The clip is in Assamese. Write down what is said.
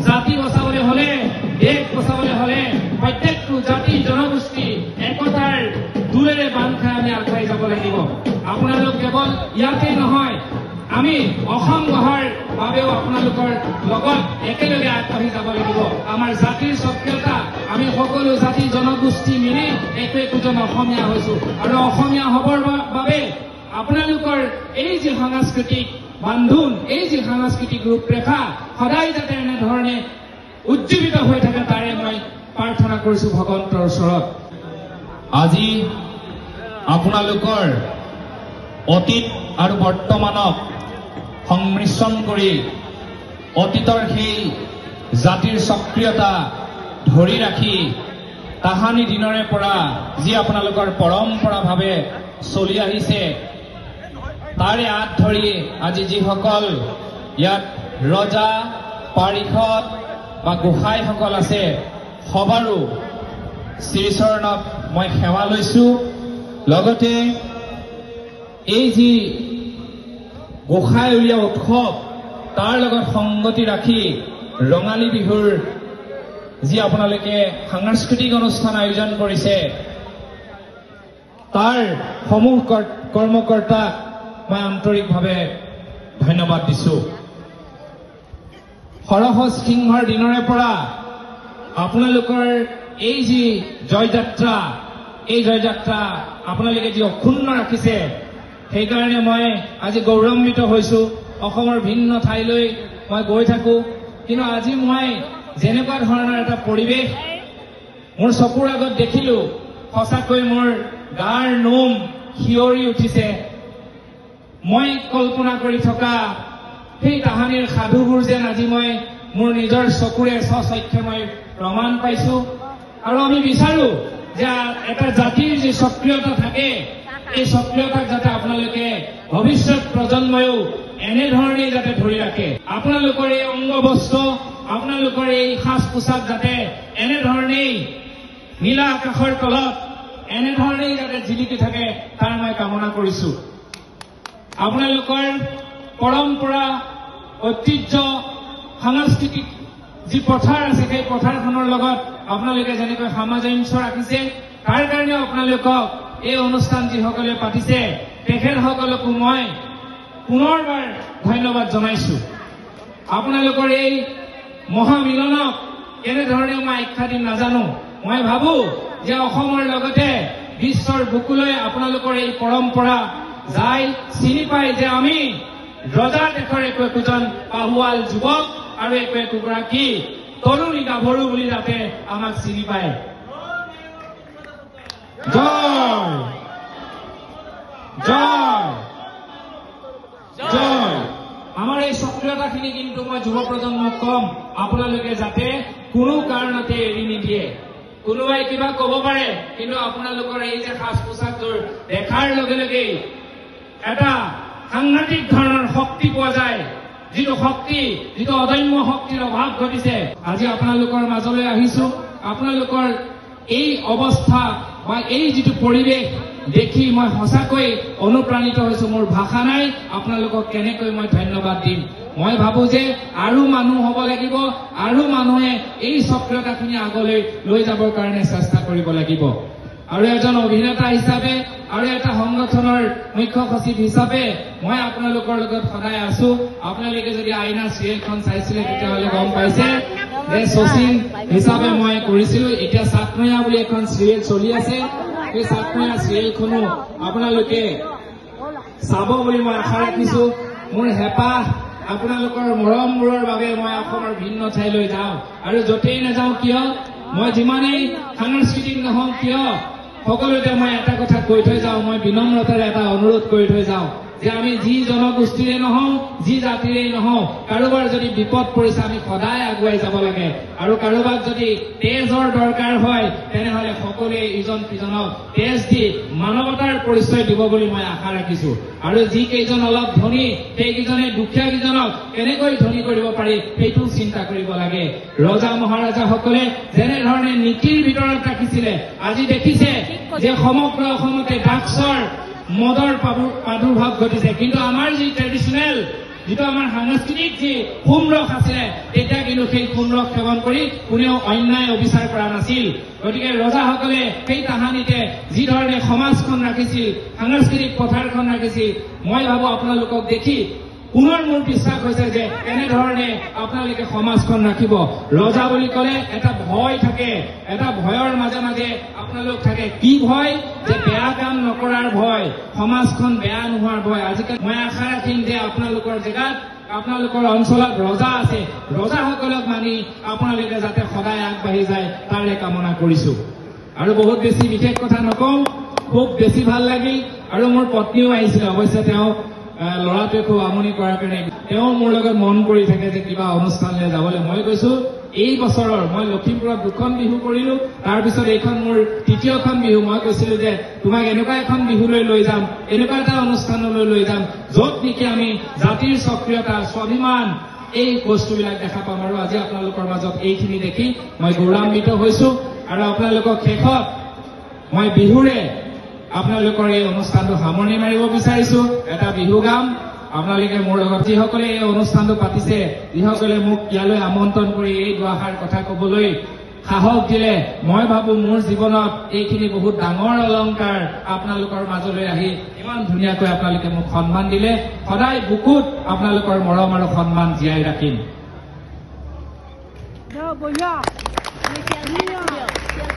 জাতি বচাবলৈ হলে দেশ বচাবলৈ হলে প্ৰত্যেকটো জাতি জনগোষ্ঠী একতাৰ দূৰেৰে বান্ধ খাই আমি আগবাঢ়ি যাব লাগিব। আপোনালোক কেৱল ইয়াতে নহয়, আমি অসম গঢ়াৰ বাবেও আপোনালোকৰ লগত একেলগে আগবাঢ়ি যাব লাগিব। আমাৰ জাতিৰ সক্ৰিয়তা, আমি সকলো জাতি জনগোষ্ঠী মিলি একোজন অসমীয়া হৈছো আৰু অসমীয়া হবৰ বাবে আপোনালোকৰ এই যে সাংস্কৃতিক বান্ধোন, এই যে সাংস্কৃতিক ৰূপৰেখা সদায় যাতে এনেধৰণে উজ্জীৱিত হৈ থাকে তাৰে মই প্ৰাৰ্থনা কৰিছো ভগৱন্তৰ ওচৰত। আজি আপোনালোকৰ অতীত আৰু বৰ্তমানক সংমিশ্ৰণ কৰি অতীতৰ সেই জাতিৰ সক্ৰিয়তা ধৰি ৰাখি তাহানি দিনৰে পৰা যি আপোনালোকৰ পৰম্পৰাভাৱে চলি আহিছে তাৰে আঁত ধৰি আজি যিসকল ইয়াত ৰজা পাৰিষদ বা গোসাঁইসকল আছে সবাৰো শ্ৰীচৰণত মই সেৱা লৈছো। লগতে এই যি গোসাঁই উলিওৱা উৎসৱ তাৰ লগত সংগতি ৰাখি ৰঙালী বিহুৰ যি আপোনালোকে সাংস্কৃতিক অনুষ্ঠান আয়োজন কৰিছে তাৰ সমূহ কৰ্মকৰ্তাক মই আন্তৰিকভাৱে ধন্যবাদ দিছো। সৰহজ সিংহৰ দিনৰে পৰা আপোনালোকৰ এই যি জয়যাত্ৰা, এই জয়যাত্ৰা আপোনালোকে যি অক্ষুণ্ণ ৰাখিছে সেইকাৰণে মই আজি গৌৰৱান্বিত হৈছো। অসমৰ ভিন্ন ঠাইলৈ মই গৈ থাকো, কিন্তু আজি মই যেনেকুৱা ধৰণৰ এটা পৰিৱেশ মোৰ চকুৰ আগত দেখিলো সঁচাকৈ মোৰ গাৰ নোম শিয়ৰি উঠিছে। মই কল্পনা কৰি থকা সেই তাহানিৰ সাধুবোৰ যেন আজি মই মোৰ নিজৰ চকুৰে স্বচক্ষে মই প্ৰমাণ পাইছো। আৰু আমি বিচাৰো যে এটা জাতিৰ যি সক্ৰিয়তা থাকে এই সক্ৰিয়তাক যাতে আপোনালোকে ভৱিষ্যত প্ৰজন্ময়ো এনেধৰণেই যাতে ধৰি ৰাখে। আপোনালোকৰ এই অংগ বস্ত্ৰ, আপোনালোকৰ এই সাজ পোছাক যাতে এনেধৰণেই নীলা আকাশৰ তলত এনেধৰণেই যাতে জিলিকি থাকে তাৰ মই কামনা কৰিছো। আপোনালোকৰ পৰম্পৰা, ঐতিহ্য, সাংস্কৃতিক যি পথাৰ আছে সেই পথাৰখনৰ লগত আপোনালোকে যেনেকৈ সামঞ্জস্য ৰাখিছে তাৰ কাৰণেও আপোনালোকক এই অনুষ্ঠান যিসকলে পাতিছে তেখেতসকলকো মই পুনৰবাৰ ধন্যবাদ জনাইছো। আপোনালোকৰ এই মহামিলনক কেনেধৰণে মই আখ্যা দিম নাজানো। মই ভাবো যে অসমৰ লগতে বিশ্বৰ বুকুলৈ আপোনালোকৰ এই পৰম্পৰা যাই চিনি পায় যে আমি ৰজা দেশৰ একোজন পাহুৱাল যুৱক আৰু একোগৰাকী তৰুণী গাভৰু বুলি যাতে আমাক চিনি পায়। জয় জয় জয়। আমাৰ এই সক্ৰিয়তাখিনি কিন্তু মই যুৱ প্ৰজন্মক কম, আপোনালোকে যাতে কোনো কাৰণতে এৰি নিদিয়ে। কোনোবাই কিবা কব পাৰে, কিন্তু আপোনালোকৰ এই যে সাজ পোছাকযোৰ দেখাৰ লগে লগেই এটা সাংঘাতিক ধৰণৰ শক্তি পোৱা যায়, যিটো শক্তি, যিটো অদম্য শক্তিৰ অভাৱ ঘটিছে। আজি আপোনালোকৰ মাজলৈ আহিছো, আপোনালোকৰ এই অৱস্থা বা এই যিটো পৰিৱেশ দেখি মই সঁচাকৈ অনুপ্ৰাণিত হৈছো। মোৰ ভাষা নাই আপোনালোকক কেনেকৈ মই ধন্যবাদ দিম। মই ভাবো যে আৰু মানুহ হ'ব লাগিব, আৰু মানুহে এই সক্ৰিয়তাখিনি আগলৈ লৈ যাবৰ কাৰণে চেষ্টা কৰিব লাগিব। আৰু এজন অভিনেতা হিচাপে আৰু এটা সংগঠনৰ মুখ্য সচিব হিচাপে মই আপোনালোকৰ লগত সদায় আছো। আপোনালোকে যদি আইনা চিৰিয়েলখন চাইছিলে তেতিয়াহ'লে গম পাইছে যে শচীন হিচাপে মই কৰিছিলো। এতিয়া চাটময়া বুলি এখন চিৰিয়েল চলি আছে, সেই চাটময়া চিৰিয়েলখনো আপোনালোকে চাব বুলি মই আশা ৰাখিছো। মোৰ হেঁপাহ আপোনালোকৰ মৰমবোৰৰ বাবে মই অসমৰ ভিন্ন ঠাইলৈ যাওঁ, আৰু য'তেই নাযাওঁ কিয়, মই যিমানেই সাংস্কৃতিক নহওঁ কিয় সকলোতে মই এটা কথা কৈ থৈ যাওঁ, মই বিনম্ৰতাৰে এটা অনুৰোধ কৰি থৈ যাওঁ যে আমি যি জনগোষ্ঠীৰে নহওঁ, যি জাতিৰে নহওঁ, কাৰোবাৰ যদি বিপদ পৰিছে আমি সদায় আগুৱাই যাব লাগে। আৰু কাৰোবাক যদি তেজৰ দৰকাৰ হয় তেনেহলে সকলোৱে ইজন সিজনক তেজ দি মানৱতাৰ পৰিচয় দিব বুলি মই আশা ৰাখিছো। আৰু যিকেইজন অলপ ধনী সেইকেইজনে দুখীয়া কেইজনক কেনেকৈ ধনী কৰিব পাৰি সেইটো চিন্তা কৰিব লাগে। ৰজা মহাৰাজাসকলে যেনেধৰণে নীতিৰ ভিতৰত ৰাখিছিলে, আজি দেখিছে যে সমগ্ৰ অসমতে ড্ৰাগছৰ মদৰ প্ৰাদুৰ্ভাৱ ঘটিছে, কিন্তু আমাৰ যি ট্ৰেডিশ্যনেল যিটো আমাৰ সাংস্কৃতিক যি সোমৰস আছিলে তেতিয়া কিন্তু সেই সোমৰস সেৱন কৰি কোনেও অন্যায় অবিচাৰ কৰা নাছিল। গতিকে ৰজাসকলে সেই তাহানিতে যি ধৰণে সমাজখন ৰাখিছিল, সাংস্কৃতিক পথাৰখন ৰাখিছিল, মই ভাবো আপোনালোকক দেখি পুনৰ মোৰ বিশ্বাস হৈছে যে এনেধৰণে আপোনালোকে সমাজখন ৰাখিব। ৰজা বুলি ক'লে এটা ভয় থাকে, এটা ভয়ৰ মাজে মাজে আপোনালোক থাকে। কি ভয়? যে বেয়া কাম নকৰাৰ ভয়, সমাজখন বেয়া নোহোৱাৰ ভয়। আজিকালি মই আশা ৰাখিম যে আপোনালোকৰ জেগাত, আপোনালোকৰ অঞ্চলত ৰজা আছে, ৰজাসকলক মানি আপোনালোকে যাতে সদায় আগবাঢ়ি যায় তাৰে কামনা কৰিছো। আৰু বহুত বেছি বিশেষ কথা নকওঁ, খুব বেছি ভাল লাগিল। আৰু মোৰ পত্নীও আহিছিলে, অৱশ্যে তেওঁ ল'ৰাটোৱে খুব আমনি কৰাৰ কাৰণে তেওঁ মোৰ লগত মন কৰি থাকে যে কিবা অনুষ্ঠানলৈ যাবলৈ। মই কৈছো এই বছৰৰ মই লখিমপুৰত 2খন বিহু কৰিলো, তাৰপিছত এইখন মোৰ 3য়খন বিহু। মই কৈছিলো যে তোমাক এনেকুৱা এখন বিহুলৈ লৈ যাম, এনেকুৱা এটা অনুষ্ঠানলৈ লৈ যাম য'ত নেকি আমি জাতিৰ সক্ৰিয়তা, স্বাভিমান এই বস্তুবিলাক দেখা পাম। আৰু আজি আপোনালোকৰ মাজত এইখিনি দেখি মই গৌৰৱান্বিত হৈছো। আৰু আপোনালোকক শেষত মই বিহুৰে আপোনালোকৰ এই অনুষ্ঠানটো সামৰণি মাৰিব বিচাৰিছো। এটা বিহু গাম। আপোনালোকে মোৰ লগত যিসকলে এই অনুষ্ঠানটো পাতিছে, যিসকলে মোক ইয়ালৈ আমন্ত্ৰণ কৰি এই দুআষাৰ কথা কবলৈ সাহস দিলে, মই ভাবো মোৰ জীৱনত এইখিনি বহুত ডাঙৰ অলংকাৰ। আপোনালোকৰ মাজলৈ আহি ইমান ধুনীয়াকৈ আপোনালোকে মোক সন্মান দিলে, সদায় বুকুত আপোনালোকৰ মৰম আৰু সন্মান জীয়াই ৰাখিম।